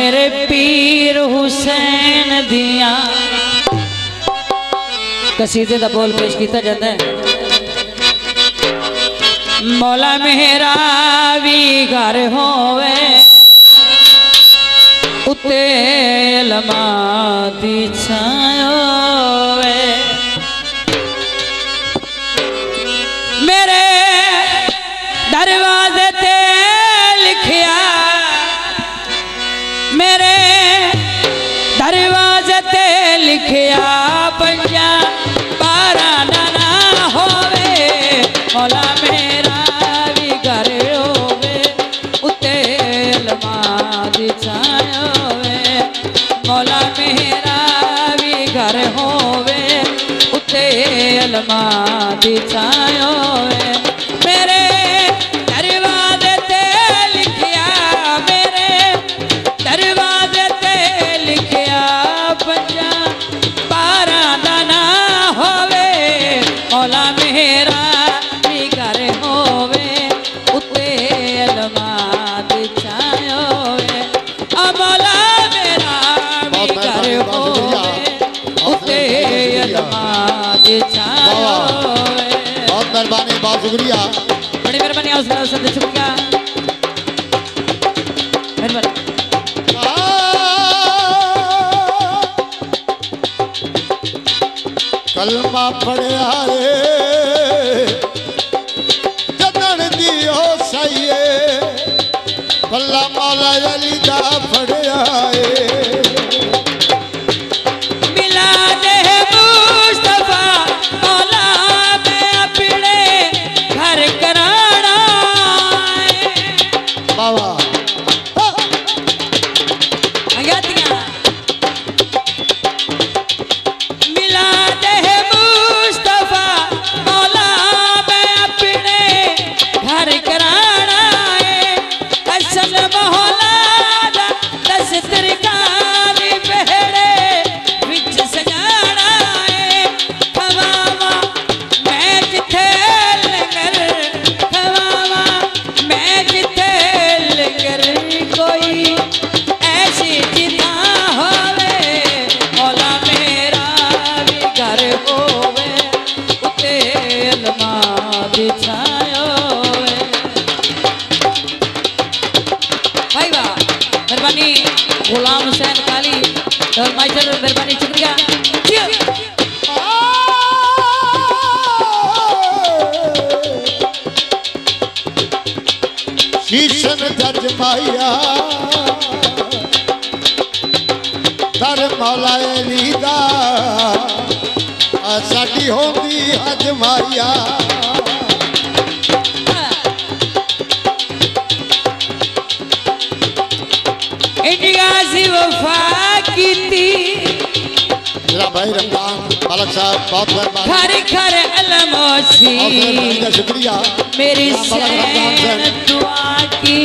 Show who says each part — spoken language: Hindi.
Speaker 1: मेरे पीर हुसैन दिया कसीदे दा बोल पेश किया जाता है। मौला मेरा भी घर होवे उते लमा दी छायो वे मेरे दरवाजे ते लिखिया मेरे दरवाजे ते लिखिया पंजा बारा ना होवे मौला मेरा भी घर होवे उते लमा दी छायो वे मौला मेरा भी घर होवे उते लमा दी छायो वे मेरे दरवाजे ते लिखिया मेरे दरवाजे ते लिखिया पंजा बारा दाना होवे मौला मेरा भी घर होवे उते लमा दी छायो वे मौला मेरा भी घर होवे उते लमा दी छायो वे।
Speaker 2: बहुत मेहरबानी, बहुत शुक्रिया,
Speaker 1: बड़ी मेहरबानी। शुक्रिया मेहरबानी।
Speaker 2: कलमा पढ़िया जदन दियो सही भला मौला अली दा पढ़िया
Speaker 1: मिला दे मुस्तफा मौला मैं अपने घर कराना
Speaker 2: बाबा
Speaker 1: मिला दे मुस्तफा मौला मैं अपने घर कराना असल मौला दस तरकारी पहड़े विच सजाना खवावा मैं जिथे लंगर खवावा मैं जिथे लंगर कोई ऐसी जिदा होवे मौला मेरा भी घर होवे उते लमा बिछायो वे। भाई वाह मेहरबानी गुलाम हुसैन काली और माइजर मेहरबानी शुक्रिया।
Speaker 2: शीशन जज माया दर मौला अली दा साडी होंदी अज माया
Speaker 1: इंडिया सी वफा की थी
Speaker 2: मेरा भाई रमजान बालक साहब बहुत मेहरबानी,
Speaker 1: घर घर अलमोसी
Speaker 2: शुक्रिया
Speaker 1: मेरी सैन दुआ की